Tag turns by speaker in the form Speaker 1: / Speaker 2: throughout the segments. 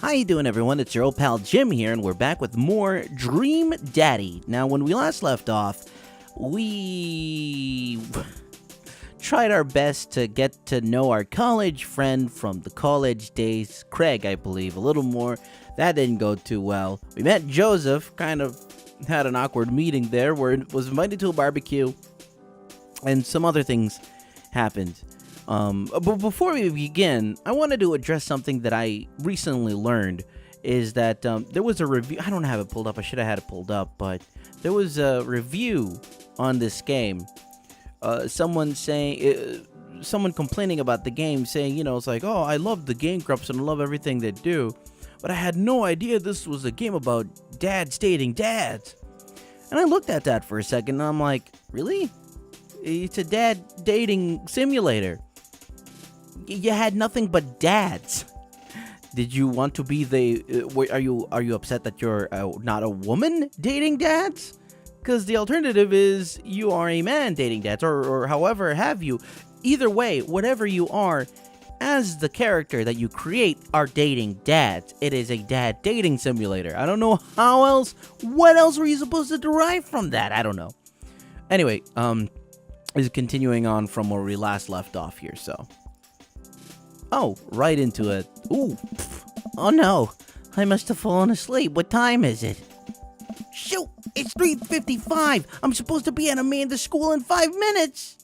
Speaker 1: How you doing, everyone? It's your old pal Jim here, and we're back with more Dream Daddy. Now, when we last left off, we tried our best to get to know our college friend from the college days, Craig, I believe, a little more. That didn't go too well. We met Joseph, kind of had an awkward meeting there, where was invited to a barbecue, and some other things happened. But before we begin, I wanted to address something that I recently learned, is that there was a review. I don't have it pulled up. I should have had it pulled up, but there was a review on this game. Someone complaining about the game, saying, it's like, oh, I love the Game Grumps and I love everything they do, but I had no idea this was a game about dads dating dads. And I looked at that for a second, and I'm like, really? It's a dad dating simulator. You had nothing but dads. Did you want to be are you upset that you're not a woman dating dads? Because the alternative is you are a man dating dads, or however have you. Either way, whatever you are, as the character that you create are dating dads. It is a dad dating simulator. I don't know how else. What else were you supposed to derive from that? I don't know. Anyway, is continuing on from where we last left off here, so. Oh, right into it. Ooh. Oh no. I must have fallen asleep. What time is it? Shoot! It's 3:55. I'm supposed to be at Amanda's school in 5 minutes.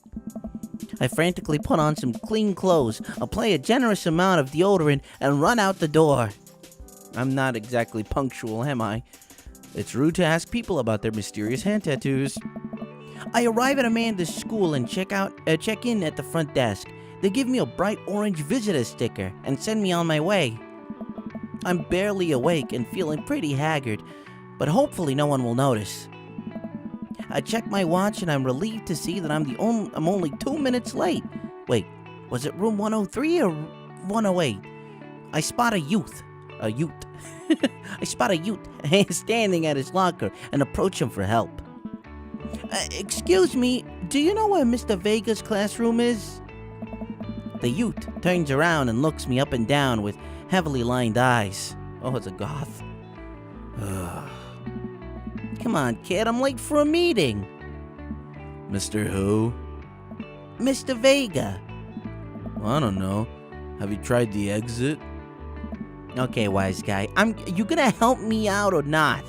Speaker 1: I frantically put on some clean clothes, apply a generous amount of deodorant, and run out the door. I'm not exactly punctual, am I? It's rude to ask people about their mysterious hand tattoos. I arrive at Amanda's school and check in at the front desk. They give me a bright orange visitor sticker and send me on my way. I'm barely awake and feeling pretty haggard, but hopefully no one will notice. I check my watch and I'm relieved to see that I'm only 2 minutes late. Wait, was it room 103 or 108? I spot a youth. I spot a youth standing at his locker and approach him for help. Excuse me, do you know where Mr. Vega's classroom is? The youth turns around and looks me up and down with heavily lined eyes. Oh, it's a goth. Come on, kid, I'm late for a meeting. Mr. Who? Mr. Vega. Well, I don't know. Have you tried the exit? Okay, wise guy. You gonna help me out or not?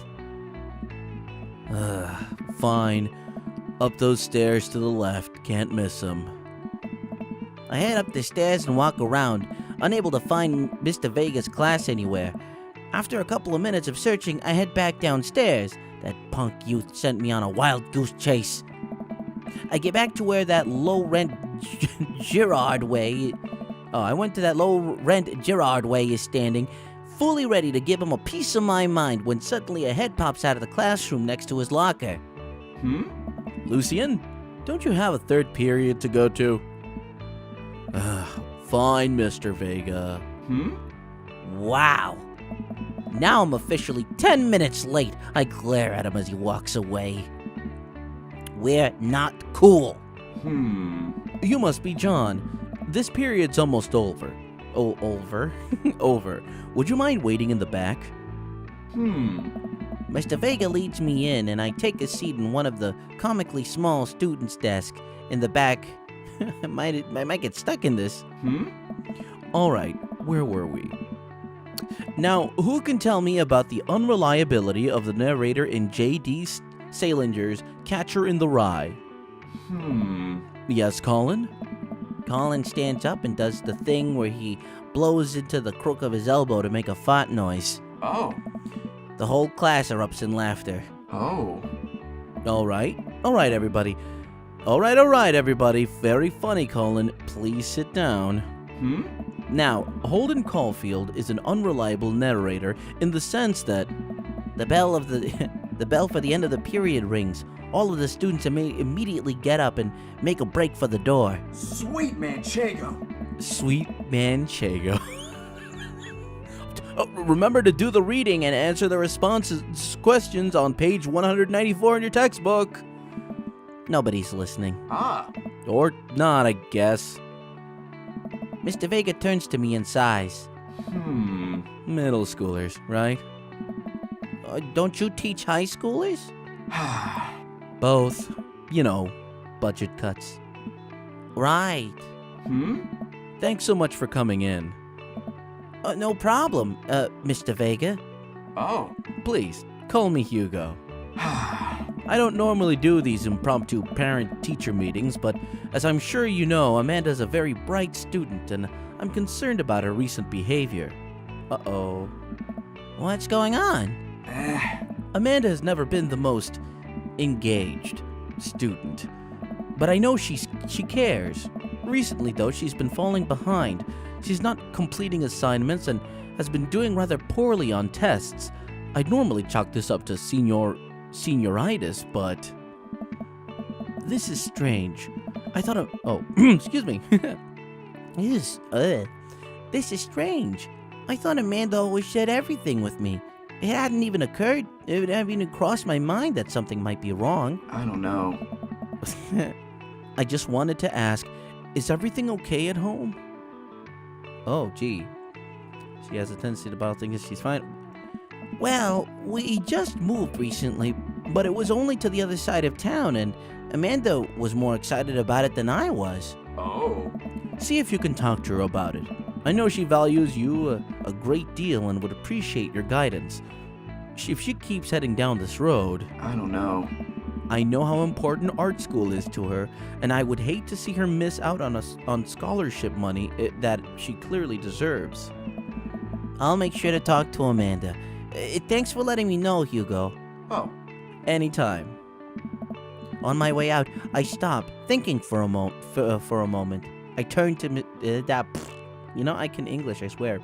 Speaker 1: Fine. Up those stairs to the left. Can't miss them. I head up the stairs and walk around, unable to find Mr. Vega's class anywhere. After a couple of minutes of searching, I head back downstairs. That punk youth sent me on a wild goose chase. I get back to where that low-rent Girard Way... I went to that low-rent Girard Way is standing, fully ready to give him a piece of my mind, when suddenly a head pops out of the classroom next to his locker. Lucien, don't you have a third period to go to? Fine, Mr. Vega. Wow. Now I'm officially 10 minutes late. I glare at him as he walks away. We're not cool. You must be John. This period's almost over. Oh, over? Over. Would you mind waiting in the back? Mr. Vega leads me in, and I take a seat in one of the comically small students' desks in the back. I might get stuck in this. Alright, where were we? Now, who can tell me about the unreliability of the narrator in J.D. Salinger's Catcher in the Rye? Yes, Colin? Colin stands up and does the thing where he blows into the crook of his elbow to make a fart noise.
Speaker 2: Oh.
Speaker 1: The whole class erupts in laughter.
Speaker 2: Oh.
Speaker 1: Alright, everybody. Alright, everybody. Very funny, Colin. Please sit down. Now, Holden Caulfield is an unreliable narrator in the sense that the bell for the end of the period rings. All of the students immediately get up and make a break for the door.
Speaker 2: Sweet Manchego.
Speaker 1: Sweet Manchego. Remember to do the reading and answer the questions on page 194 in your textbook. Nobody's listening. Or not, I guess. Mr. Vega turns to me and sighs. Middle schoolers, right? Don't you teach high schoolers? Both. You know, budget cuts. Right. Thanks so much for coming in. No problem, Mr. Vega.
Speaker 2: Oh.
Speaker 1: Please, call me Hugo. I don't normally do these impromptu parent-teacher meetings, but as I'm sure you know, Amanda's a very bright student, and I'm concerned about her recent behavior. Uh-oh. What's going on? Amanda has never been the most engaged student, but I know she cares. Recently, though, she's been falling behind. She's not completing assignments and has been doing rather poorly on tests. I'd normally chalk this up to senioritis, but this is strange. I thought excuse me. This is strange. I thought Amanda always shared everything with me. It hadn't even crossed my mind that something might be wrong.
Speaker 2: I don't know.
Speaker 1: I just wanted to ask, is everything okay at home? Oh, gee. She has a tendency to bottle things. She's fine. Well, we just moved recently, but it was only to the other side of town, and Amanda was more excited about it than I was.
Speaker 2: Oh.
Speaker 1: See if you can talk to her about it. I know she values you a great deal and would appreciate your guidance. If she keeps heading down this road...
Speaker 2: I don't know.
Speaker 1: I know how important art school is to her, and I would hate to see her miss out on scholarship money that she clearly deserves. I'll make sure to talk to Amanda. Thanks for letting me know, Hugo.
Speaker 2: Oh.
Speaker 1: Anytime. On my way out, I stopped, thinking for a moment. I turned to you know, I can English, I swear.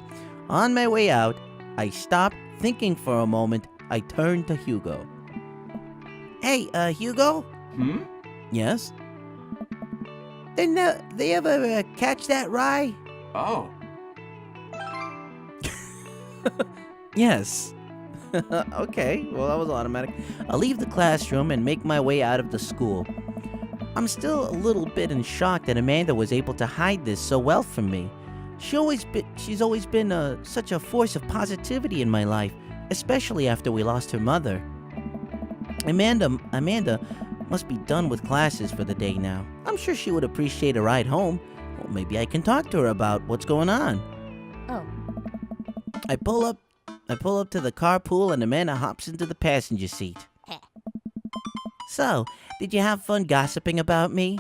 Speaker 1: On my way out, I stopped, thinking for a moment. I turned to Hugo. Hey, Hugo? Yes? Didn't they ever catch that rye?
Speaker 2: Oh.
Speaker 1: Yes. Okay, well, that was automatic. I'll leave the classroom and make my way out of the school. I'm still a little bit in shock that Amanda was able to hide this so well from me. She's always been such a force of positivity in my life, especially after we lost her mother. Amanda must be done with classes for the day now. I'm sure she would appreciate a ride home. Well, maybe I can talk to her about what's going on.
Speaker 3: Oh.
Speaker 1: I pull up to the carpool and Amanda hops into the passenger seat. So, did you have fun gossiping about me?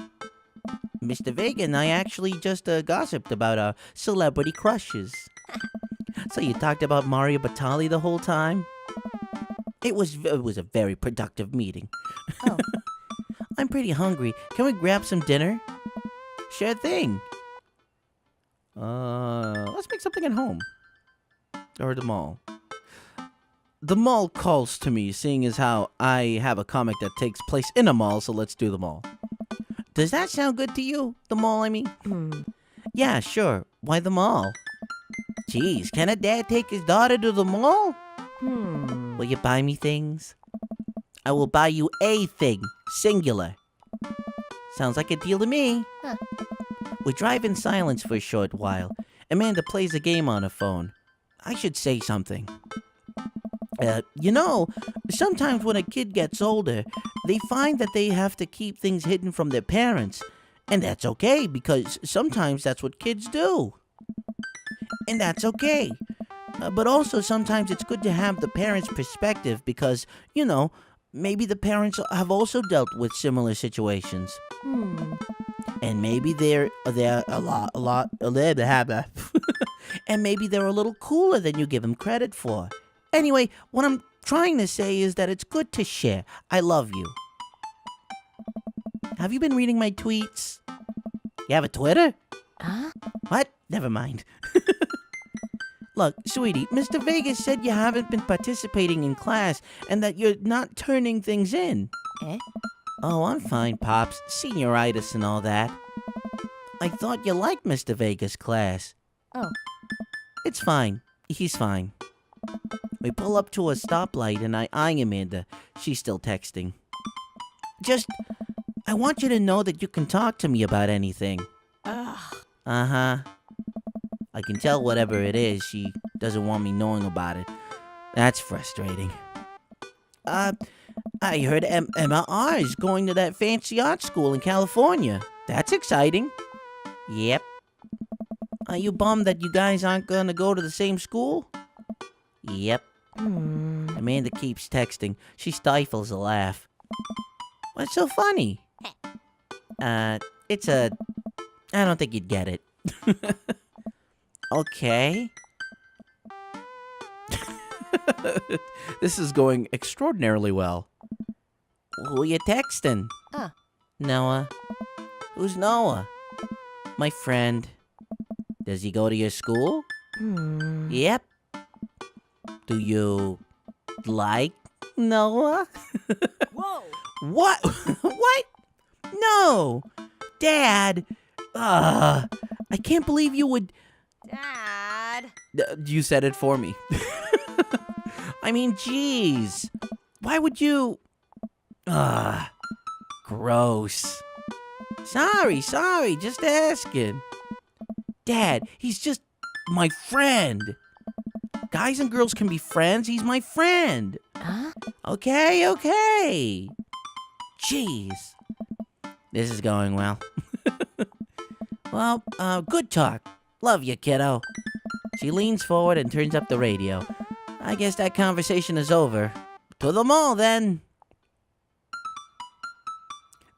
Speaker 1: Mr. Vega and I actually just gossiped about our celebrity crushes. So you talked about Mario Batali the whole time? It was a very productive meeting.
Speaker 3: Oh.
Speaker 1: I'm pretty hungry. Can we grab some dinner? Sure thing. Let's make something at home. Or the mall. The mall calls to me, seeing as how I have a comic that takes place in a mall, so let's do the mall. Does that sound good to you? The mall, I mean? Yeah, sure. Why the mall? Geez, can a dad take his daughter to the mall? Will you buy me things? I will buy you a thing. Singular. Sounds like a deal to me.
Speaker 3: Huh.
Speaker 1: We drive in silence for a short while. Amanda plays a game on her phone. I should say something. You know, sometimes when a kid gets older, they find that they have to keep things hidden from their parents. And that's okay, because sometimes that's what kids do. And that's okay. But also sometimes it's good to have the parents' perspective because, you know, maybe the parents have also dealt with similar situations. And maybe they're and maybe they're a little cooler than you give them credit for. Anyway, what I'm trying to say is that it's good to share. I love you. Have you been reading my tweets? You have a Twitter?
Speaker 3: Huh?
Speaker 1: What? Never mind. Look, sweetie, Mr. Vegas said you haven't been participating in class and that you're not turning things in.
Speaker 3: Eh?
Speaker 1: Oh, I'm fine, Pops. Senioritis and all that. I thought you liked Mr. Vegas' class.
Speaker 3: Oh.
Speaker 1: It's fine. He's fine. We pull up to a stoplight and I eye Amanda. She's still texting. I want you to know that you can talk to me about anything.
Speaker 3: Ugh.
Speaker 1: Uh-huh. I can tell whatever it is, she doesn't want me knowing about it. That's frustrating. I heard Emma R is going to that fancy art school in California. That's exciting. Yep. Are you bummed that you guys aren't gonna go to the same school? Yep. Amanda keeps texting. She stifles a laugh. What's so funny? It's a... I don't think you'd get it. Okay. This is going extraordinarily well. Who you texting? Noah. Who's Noah? My friend. Does he go to your school? Yep. Do you like Noah?
Speaker 3: Whoa!
Speaker 1: What? What? No! Dad! I can't believe you would...
Speaker 3: Dad!
Speaker 1: You said it for me. I mean, jeez. Why would you... Gross. Sorry, just asking. Dad, he's just my friend. Guys and girls can be friends. He's my friend.
Speaker 3: Huh?
Speaker 1: Okay. Jeez. This is going well. Well, good talk. Love you, kiddo. She leans forward and turns up the radio. I guess that conversation is over. To the mall, then.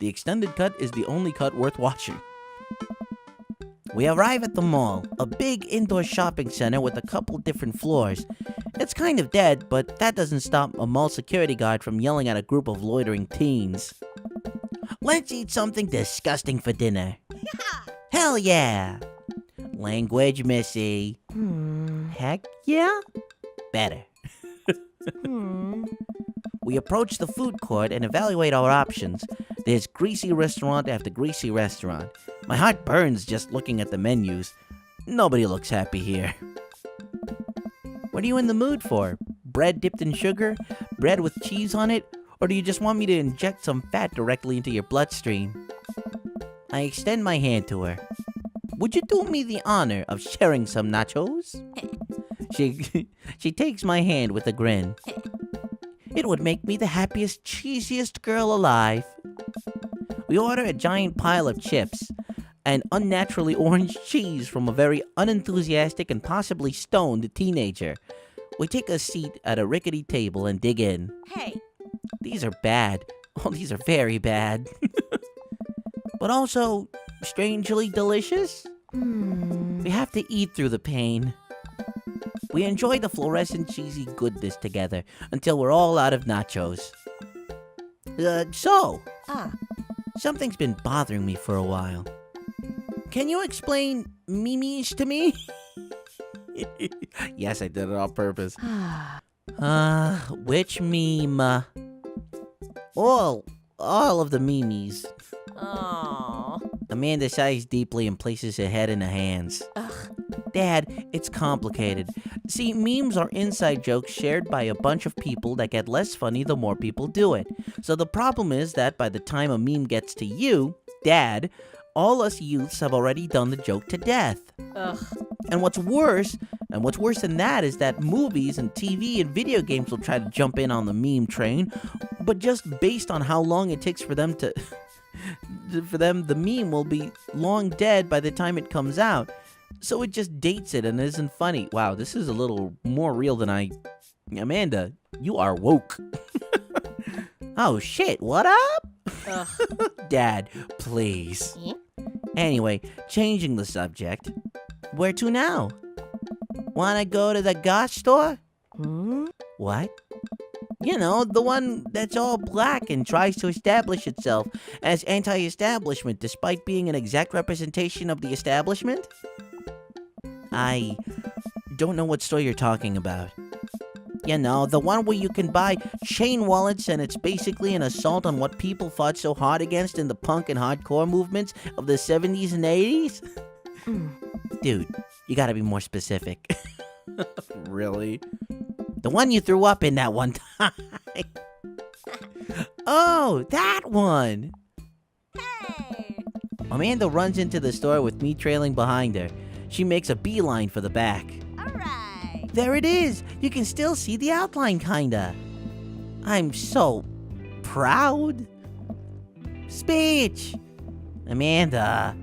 Speaker 1: The extended cut is the only cut worth watching. We arrive at the mall, a big indoor shopping center with a couple different floors. It's kind of dead, but that doesn't stop a mall security guard from yelling at a group of loitering teens. Let's eat something disgusting for dinner. Hell yeah! Language, Missy. Heck yeah? Better. We approach the food court and evaluate our options. There's greasy restaurant after greasy restaurant. My heart burns just looking at the menus. Nobody looks happy here. What are you in the mood for? Bread dipped in sugar? Bread with cheese on it? Or do you just want me to inject some fat directly into your bloodstream? I extend my hand to her. Would you do me the honor of sharing some nachos? She takes my hand with a grin. It would make me the happiest, cheesiest girl alive. We order a giant pile of chips and unnaturally orange cheese from a very unenthusiastic and possibly stoned teenager. We take a seat at a rickety table and dig in.
Speaker 3: Hey!
Speaker 1: These are bad. Oh, these are very bad. But also strangely delicious. We have to eat through the pain. We enjoy the fluorescent cheesy goodness together until we're all out of nachos. Something's been bothering me for a while. Can you explain memes to me? Yes, I did it on purpose. Which meme? All of the memes.
Speaker 3: Oh.
Speaker 1: Amanda sighs deeply and places her head in her hands. Dad, it's complicated. See, memes are inside jokes shared by a bunch of people that get less funny the more people do it. So the problem is that by the time a meme gets to you, Dad, all us youths have already done the joke to death. And what's worse than that is that movies and TV and video games will try to jump in on the meme train, but just based on how long it takes for them the meme will be long dead by the time it comes out. So it just dates it and isn't funny. Wow, this is a little more real than Amanda, you are woke. Oh shit, what up? Dad, please. Anyway, changing the subject. Where to now? Wanna go to the goth store? What? You know, the one that's all black and tries to establish itself as anti-establishment despite being an exact representation of the establishment? I don't know what store you're talking about. You know, the one where you can buy chain wallets and it's basically an assault on what people fought so hard against in the punk and hardcore movements of the 70s and 80s? Dude, you gotta be more specific. Really? The one you threw up in that one time. Oh, that one!
Speaker 3: Hey!
Speaker 1: Amanda runs into the store with me trailing behind her. She makes a beeline for the back.
Speaker 3: Alright!
Speaker 1: There it is. You can still see the outline, kinda. I'm so proud. Speech. Amanda.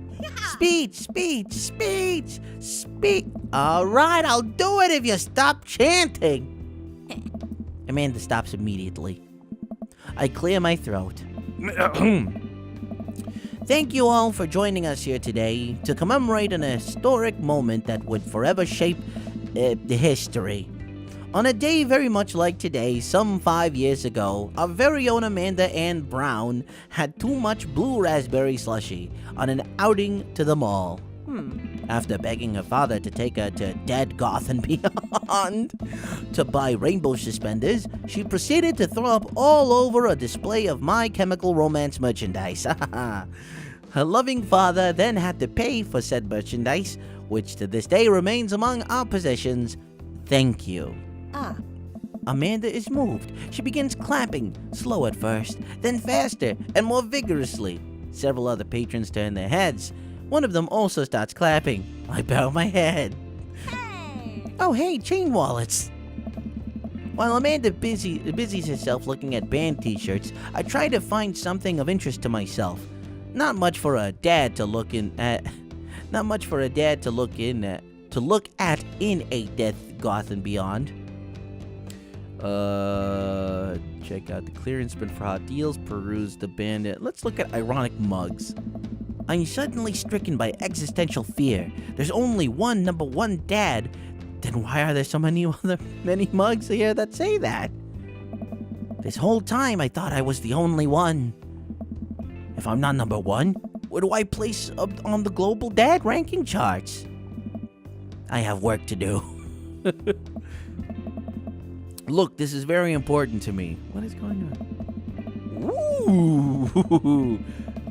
Speaker 1: Speech. All right, I'll do it if you stop chanting. Amanda stops immediately. I clear my throat. Thank you all for joining us here today to commemorate an historic moment that would forever shape the history. On a day very much like today, some 5 years ago, our very own Amanda Ann Brown had too much blue raspberry slushy on an outing to the mall. After begging her father to take her to Dead Goth and Beyond to buy rainbow suspenders, she proceeded to throw up all over a display of My Chemical Romance merchandise. Her loving father then had to pay for said merchandise, which to this day remains among our possessions. Thank you. Amanda is moved. She begins clapping, slow at first, then faster and more vigorously. Several other patrons turn their heads. One of them also starts clapping. I bow my head.
Speaker 3: Hey!
Speaker 1: Oh, hey, chain wallets. While Amanda busies herself looking at band t-shirts, I try to find something of interest to myself. Not much for a dad to look at in a Death Goth and Beyond. Check out the clearance bin for hot deals, peruse the bandit. Let's look at ironic mugs. I'm suddenly stricken by existential fear. There's only one number one dad. Then why are there so many mugs here that say that? This whole time I thought I was the only one. If I'm not number one, where do I place up on the global dad ranking charts? I have work to do. Look, this is very important to me. What is going on? Ooh!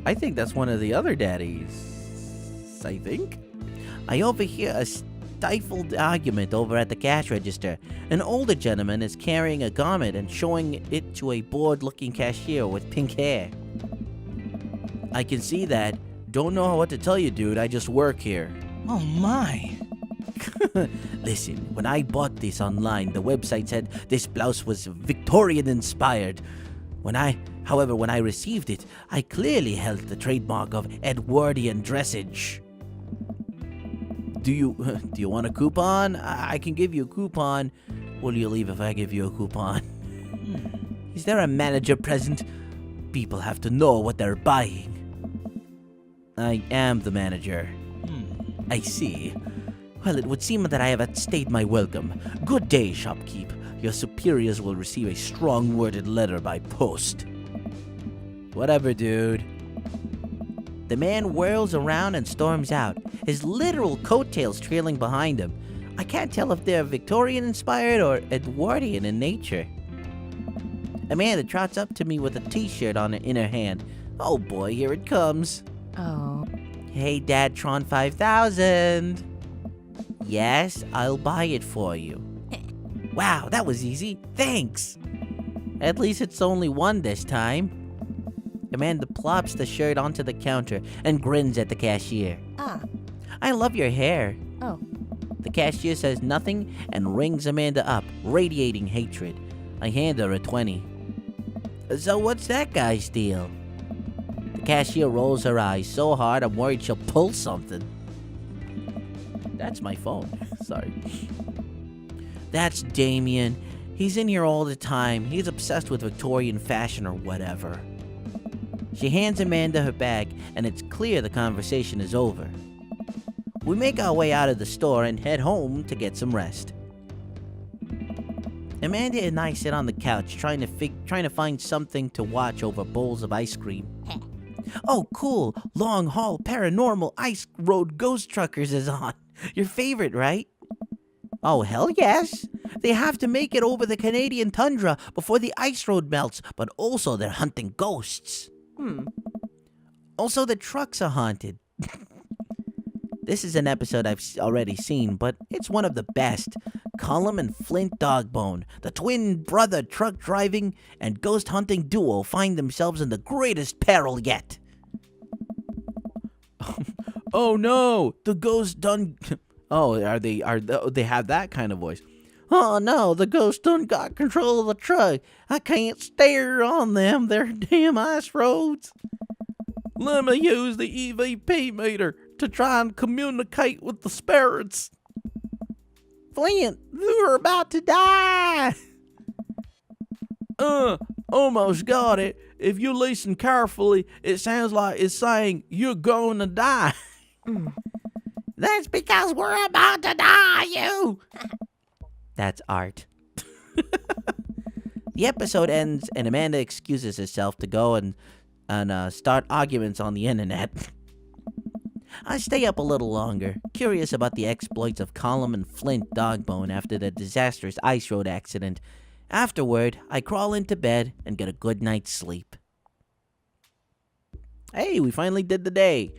Speaker 1: I think that's one of the other daddies. I think. I overhear a stifled argument over at the cash register. An older gentleman is carrying a garment and showing it to a bored-looking cashier with pink hair. I can see that. Don't know what to tell you, dude. I just work here.
Speaker 4: Oh my.
Speaker 1: Listen, when I bought this online, the website said this blouse was Victorian inspired. However, when I received it, I clearly held the trademark of Edwardian dressage. Do you want a coupon? I can give you a coupon. Will you leave if I give you a coupon? Is there a manager present? People have to know what they're buying. I am the manager. I see. Well, it would seem that I have outstayed my welcome. Good day, shopkeep. Your superiors will receive a strong-worded letter by post. Whatever, dude. The man whirls around and storms out, his literal coattails trailing behind him. I can't tell if they're Victorian-inspired or Edwardian in nature. Amanda trots up to me with a t-shirt in her hand. Oh boy, here it comes.
Speaker 3: Oh.
Speaker 1: Hey, Dad Tron 5000. Yes, I'll buy it for you. Wow, that was easy. Thanks. At least it's only one this time. Amanda plops the shirt onto the counter and grins at the cashier. I love your hair.
Speaker 3: Oh.
Speaker 1: The cashier says nothing and rings Amanda up, radiating hatred. I hand her a 20. So what's that guy's deal? The cashier rolls her eyes so hard I'm worried she'll pull something. That's my phone. Sorry. That's Damien. He's in here all the time. He's obsessed with Victorian fashion or whatever. She hands Amanda her bag, and it's clear the conversation is over. We make our way out of the store and head home to get some rest. Amanda and I sit on the couch trying to find something to watch over bowls of ice cream. Oh, cool. Long Haul Paranormal Ice Road Ghost Truckers is on. Your favorite, right? Oh, hell yes. They have to make it over the Canadian tundra before the ice road melts, but also they're hunting ghosts. Also, the trucks are haunted. This is an episode I've already seen, but it's one of the best. Cullum and Flint Dogbone, the twin brother truck driving and ghost hunting duo, find themselves in the greatest peril yet. Oh no, the ghost done. Oh, they have that kind of voice. Oh no, the ghost done got control of the truck. I can't steer on them. They're damn ice roads. Let me use the EVP meter to try and communicate with the spirits. Flint, we're about to die. Almost got it. If you listen carefully, it sounds like it's saying you're going to die. That's because we're about to die, you. That's art. The episode ends and Amanda excuses herself to go and start arguments on the internet. I stay up a little longer, curious about the exploits of Colum and Flint Dogbone after the disastrous ice road accident. Afterward, I crawl into bed and get a good night's sleep. Hey, we finally did the day.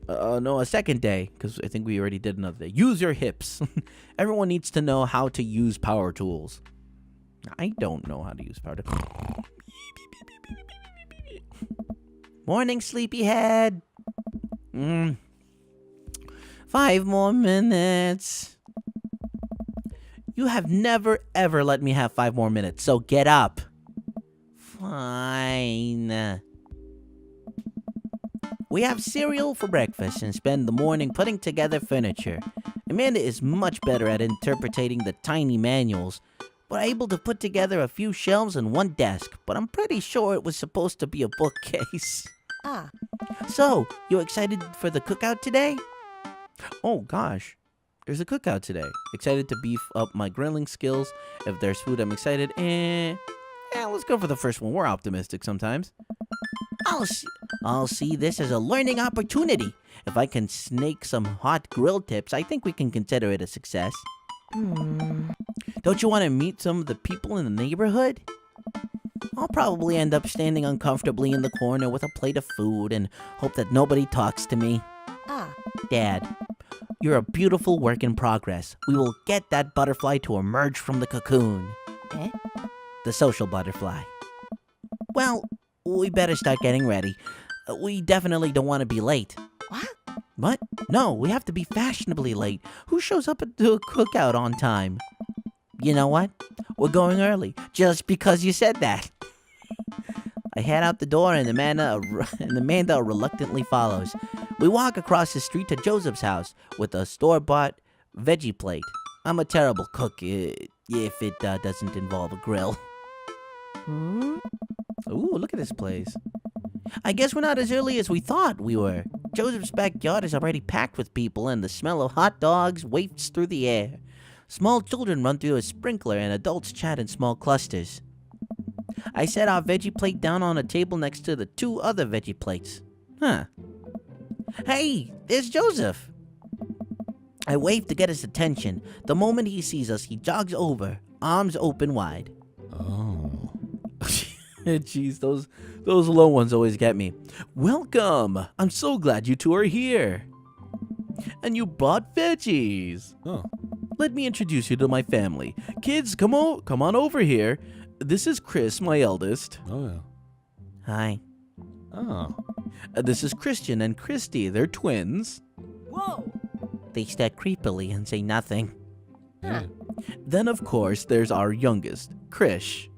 Speaker 1: No, a second day, because I think we already did another day. Use your hips. Everyone needs to know how to use power tools. I don't know how to use power tools. Morning, sleepyhead. 5 more minutes. You have never, ever let me have 5 more minutes, so get up. Fine. We have cereal for breakfast and spend the morning putting together furniture. Amanda is much better at interpreting the tiny manuals. We're able to put together a few shelves and one desk, but I'm pretty sure it was supposed to be a bookcase. So, you excited for the cookout today? Oh gosh, there's a cookout today. Excited to beef up my grilling skills. If there's food I'm excited, let's go for the first one. We're optimistic sometimes. I'll see this as a learning opportunity. If I can snake some hot grill tips, I think we can consider it a success. Don't you want to meet some of the people in the neighborhood? I'll probably end up standing uncomfortably in the corner with a plate of food and hope that nobody talks to me. Dad, you're a beautiful work in progress. We will get that butterfly to emerge from the cocoon. The social butterfly. Well, we better start getting ready. We definitely don't want to be late. What? No, we have to be fashionably late. Who shows up to a cookout on time? You know what? We're going early, just because you said that. I head out the door and Amanda reluctantly follows. We walk across the street to Joseph's house with a store-bought veggie plate. I'm a terrible cook if it doesn't involve a grill. Ooh, look at this place. I guess we're not as early as we thought we were. Joseph's backyard is already packed with people and the smell of hot dogs wafts through the air. Small children run through a sprinkler and adults chat in small clusters. I set our veggie plate down on a table next to the 2 other veggie plates. Hey, there's Joseph. I wave to get his attention. The moment he sees us, he jogs over, arms open wide. Oh. Jeez, those low ones always get me. Welcome. I'm so glad you 2 are here. And you brought veggies. Oh. Let me introduce you to my family. Kids, come on over here. This is Chris, my eldest. Oh, yeah. Hi. Oh. This is Christian and Christy. They're twins.
Speaker 3: Whoa.
Speaker 1: They stare creepily and say nothing.
Speaker 3: Huh.
Speaker 1: Then, of course, there's our youngest, Krish.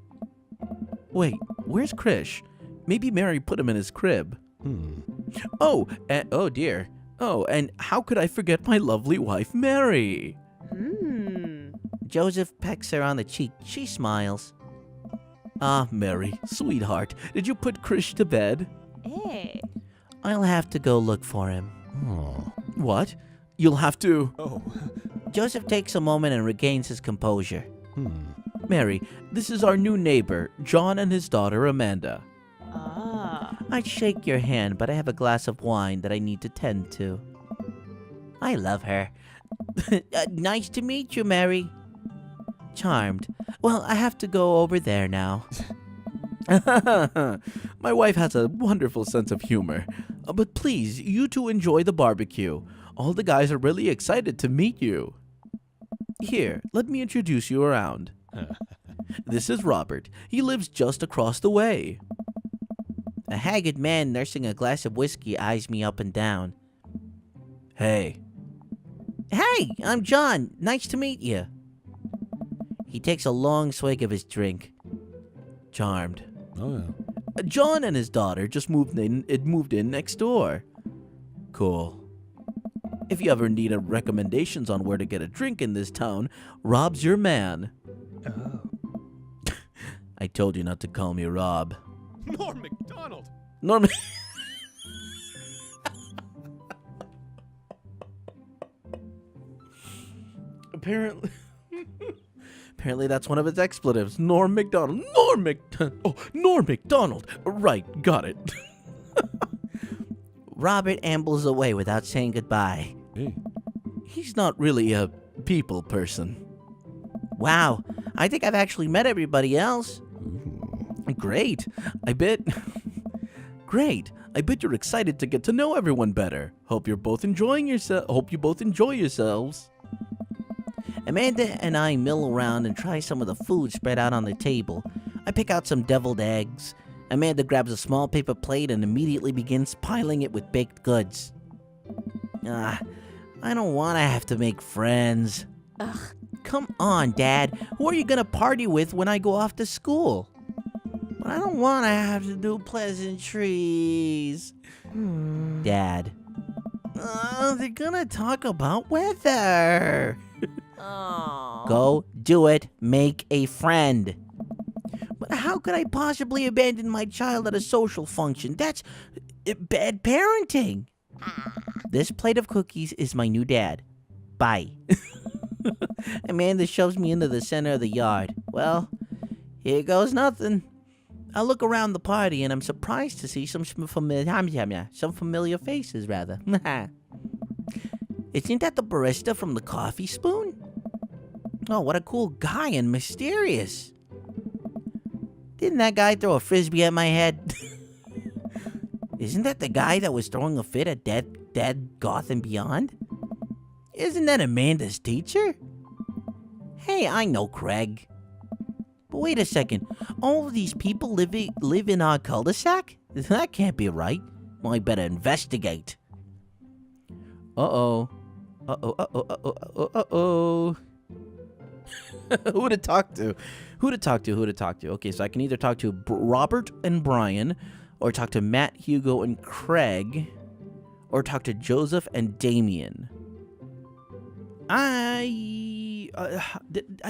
Speaker 1: Wait, where's Krish? Maybe Mary put him in his crib. Oh dear. Oh, and how could I forget my lovely wife, Mary? Joseph pecks her on the cheek. She smiles. Ah, Mary, sweetheart, did you put Krish to bed? I'll have to go look for him. Oh. What? You'll have to... Oh. Joseph takes a moment and regains his composure. Mary, this is our new neighbor, John and his daughter, Amanda. I'd shake your hand, but I have a glass of wine that I need to tend to. I love her. Nice to meet you, Mary. Charmed. Well, I have to go over there now. My wife has a wonderful sense of humor. But please, you 2 enjoy the barbecue. All the guys are really excited to meet you. Here, let me introduce you around. This is Robert. He lives just across the way. A haggard man nursing a glass of whiskey eyes me up and down. Hey. Hey, I'm John. Nice to meet you. He takes a long swig of his drink. Charmed.
Speaker 4: Oh, yeah.
Speaker 1: John and his daughter just moved in next door. Cool. If you ever need recommendations on where to get a drink in this town, Rob's your man.
Speaker 4: Oh.
Speaker 1: I told you not to call me Rob.
Speaker 4: Norm MacDonald.
Speaker 1: Norman. Apparently that's one of its expletives. Norm MacDonald. Norm MacDonald. Right, got it. Robert ambles away without saying goodbye.
Speaker 4: Hey.
Speaker 1: He's not really a people person. Wow, I think I've actually met everybody else.
Speaker 4: Ooh.
Speaker 1: Great. I bet. Great. I bet you're excited to get to know everyone better. Hope you both enjoy yourselves. Amanda and I mill around and try some of the food spread out on the table. I pick out some deviled eggs. Amanda grabs a small paper plate and immediately begins piling it with baked goods. I don't want to have to make friends.
Speaker 3: Ugh.
Speaker 1: Come on, Dad. Who are you going to party with when I go off to school? But I don't want to have to do pleasantries. Dad. They're going to talk about weather.
Speaker 3: Oh.
Speaker 1: Go do it. Make a friend. But how could I possibly abandon my child at a social function? That's bad parenting. This plate of cookies is my new dad. Bye. Amanda shoves me into the center of the yard. Well, here goes nothing. I look around the party and I'm surprised to see some familiar faces, rather. Isn't that the barista from the Coffee Spoon? Oh, what a cool guy and mysterious. Didn't that guy throw a frisbee at my head? Isn't that the guy that was throwing a fit at Dead Goth and Beyond? Isn't that Amanda's teacher? Hey, I know Craig. But wait a second. All of these people live in our cul-de-sac? That can't be right. Well, I better investigate. Uh-oh. Uh-oh. Who to talk to? Okay, so I can either talk to Robert and Brian, or talk to Matt, Hugo, and Craig, or talk to Joseph and Damien. I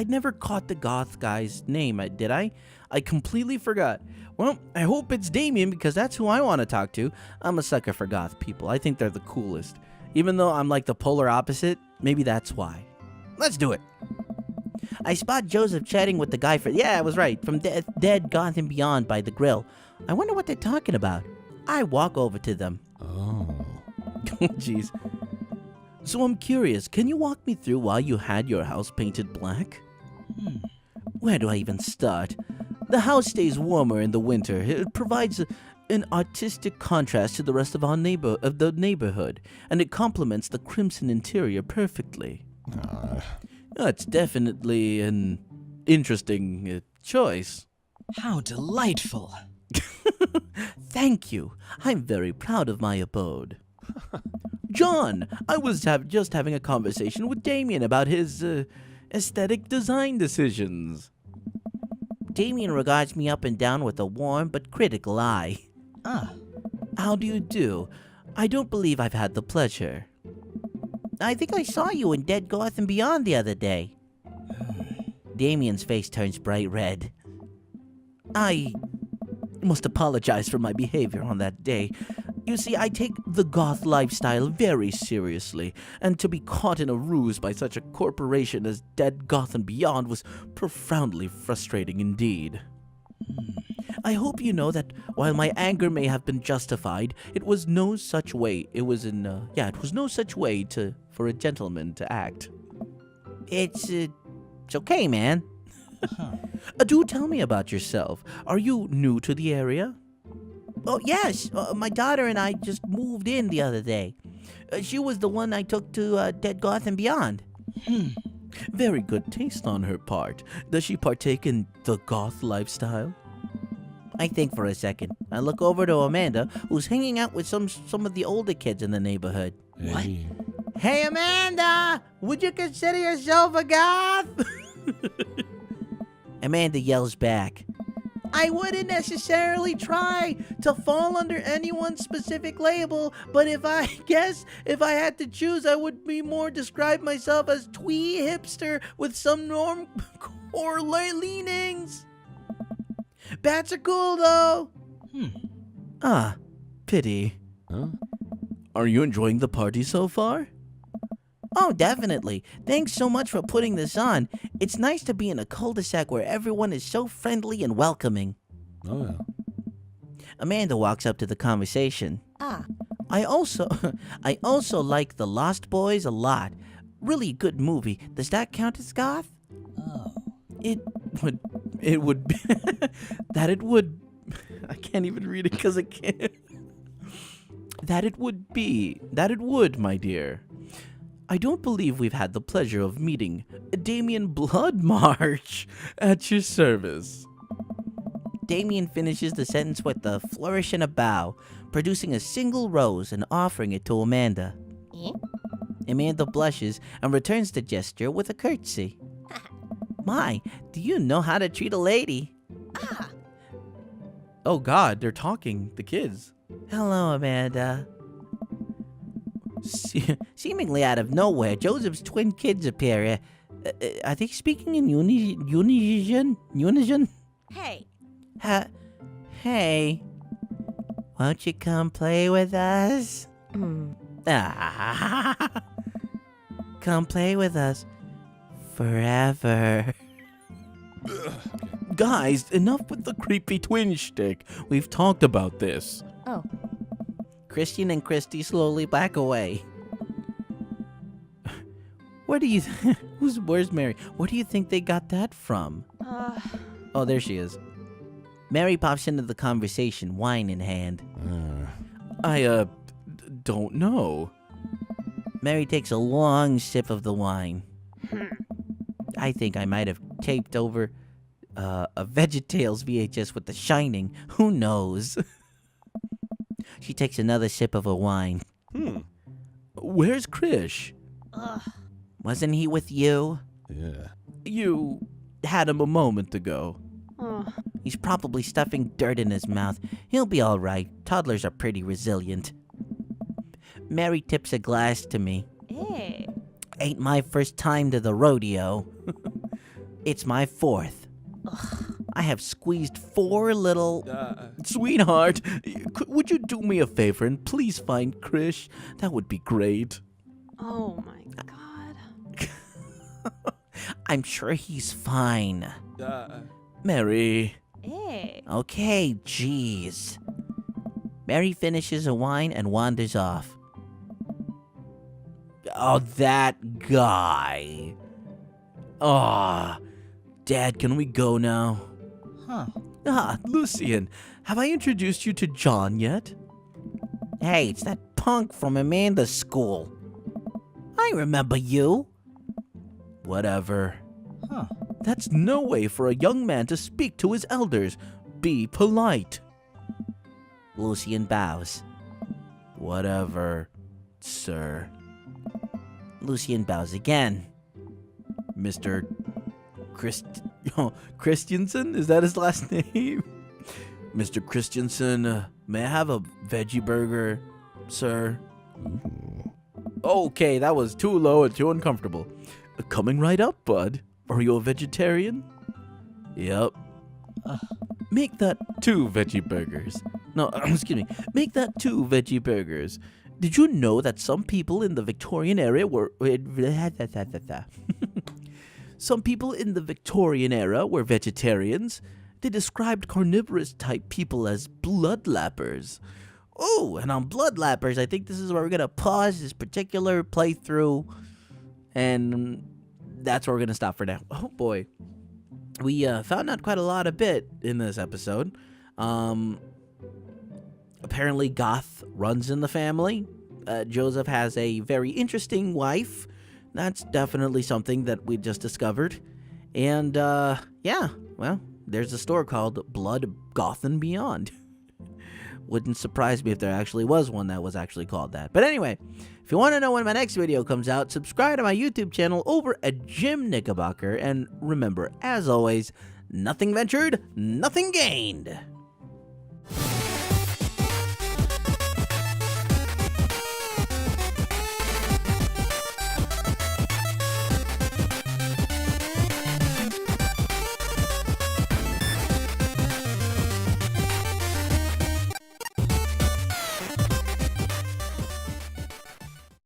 Speaker 1: never caught the goth guy's name, did I? I completely forgot. Well, I hope it's Damien because that's who I want to talk to. I'm a sucker for goth people. I think they're the coolest. Even though I'm like the polar opposite, maybe that's why. Let's do it. I spot Joseph chatting with the guy from Dead Goth and Beyond by the grill. I wonder what they're talking about. I walk over to them.
Speaker 4: Oh.
Speaker 1: Jeez. So I'm curious, can you walk me through why you had your house painted black? Where do I even start? The house stays warmer in the winter. It provides an artistic contrast to the rest of the neighborhood, and it complements the crimson interior perfectly. It's definitely an interesting choice.
Speaker 5: How delightful.
Speaker 1: Thank you. I'm very proud of my abode. John, I was just having a conversation with Damien about his aesthetic design decisions. Damien regards me up and down with a warm but critical eye. How do you do? I don't believe I've had the pleasure. I think I saw you in Dead Goth and Beyond the other day. Damien's face turns bright red. I must apologize for my behavior on that day. You see, I take the goth lifestyle very seriously, and to be caught in a ruse by such a corporation as Dead Goth and Beyond was profoundly frustrating indeed. I hope you know that while my anger may have been justified, it was no such way for a gentleman to act. It's okay, man. Do tell me about yourself. Are you new to the area? Oh, yes. My daughter and I just moved in the other day. She was the one I took to Dead Goth and Beyond. Very good taste on her part. Does she partake in the goth lifestyle? I think for a second. I look over to Amanda, who's hanging out with some of the older kids in the neighborhood.
Speaker 4: Hey.
Speaker 1: Hey, Amanda! Would you consider yourself a goth? Amanda yells back, I wouldn't necessarily try to fall under anyone's specific label, but if I had to choose, I would be more describe myself as twee hipster with some normcore leanings. Bats are cool though. Ah, pity.
Speaker 4: Huh?
Speaker 1: Are you enjoying the party so far? Oh, definitely. Thanks so much for putting this on. It's nice to be in a cul-de-sac where everyone is so friendly and welcoming.
Speaker 4: Oh, yeah.
Speaker 1: Amanda walks up to the conversation.
Speaker 3: Ah.
Speaker 1: I also like The Lost Boys a lot. Really good movie. Does that count as goth?
Speaker 5: Oh.
Speaker 1: It would be it would I can't even read it because I can't. That it would, my dear. I don't believe we've had the pleasure of meeting Damien Bloodmarch at your service. Damien finishes the sentence with a flourish and a bow, producing a single rose and offering it to Amanda.
Speaker 3: Eh?
Speaker 1: Amanda blushes and returns the gesture with a curtsy. My, do you know how to treat a lady?
Speaker 3: Ah.
Speaker 1: Oh God, they're talking, the kids. Hello, Amanda. Seemingly out of nowhere, Joseph's twin kids appear. Are they speaking in unison?
Speaker 3: Hey.
Speaker 1: Hey, won't you come play with us?
Speaker 3: Hmm.
Speaker 1: Come play with us forever. Guys, enough with the creepy twin shtick. We've talked about this.
Speaker 3: Oh.
Speaker 1: Christian and Christy slowly back away. Where do you... Where's Mary? Where do you think they got that from? Oh, there she is. Mary pops into the conversation, wine in hand. I don't know. Mary takes a long sip of the wine. I think I might have taped over a VeggieTales VHS with The Shining. Who knows? She takes another sip of her wine. Where's Krish?
Speaker 3: Ugh.
Speaker 1: Wasn't he with you?
Speaker 4: Yeah.
Speaker 1: You had him a moment ago.
Speaker 3: Oh.
Speaker 1: He's probably stuffing dirt in his mouth. He'll be all right. Toddlers are pretty resilient. Mary tips a glass to me.
Speaker 3: Hey.
Speaker 1: Ain't my first time to the rodeo. It's my fourth. I have squeezed 4 little... Sweetheart, would you do me a favor and please find Krish? That would be great.
Speaker 3: Oh my God.
Speaker 1: I'm sure he's fine. Mary.
Speaker 3: Hey.
Speaker 1: Okay, jeez. Mary finishes her wine and wanders off. Oh, that guy. Ah, Dad, can we go now?
Speaker 5: Huh.
Speaker 1: Ah, Lucian, have I introduced you to John yet? Hey, it's that punk from Amanda's school. I remember you. Whatever.
Speaker 5: Huh.
Speaker 1: That's no way for a young man to speak to his elders. Be polite. Lucian bows. Whatever, sir. Lucian bows again. Mr. Christensen? Is that his last name? Mr. Christensen, may I have a veggie burger, sir? Okay, that was too low and too uncomfortable. Coming right up, bud. Are you a vegetarian? Yep. Make that 2 veggie burgers. No, excuse me. Make that 2 veggie burgers. Did you know that some people in the Victorian era were... Some people in the Victorian era were vegetarians. They described carnivorous type people as bloodlappers. Oh, and on bloodlappers, I think this is where we're going to pause this particular playthrough. And that's where we're going to stop for now. Oh boy. We found out quite a lot of bit in this episode. Apparently Goth runs in the family. Joseph has a very interesting wife. That's definitely something that we just discovered. And, yeah, well, there's a store called Blood, Goth, and Beyond. Wouldn't surprise me if there actually was one that was actually called that. But anyway, if you want to know when my next video comes out, subscribe to my YouTube channel over at Jim Knickerbocker. And remember, as always, nothing ventured, nothing gained.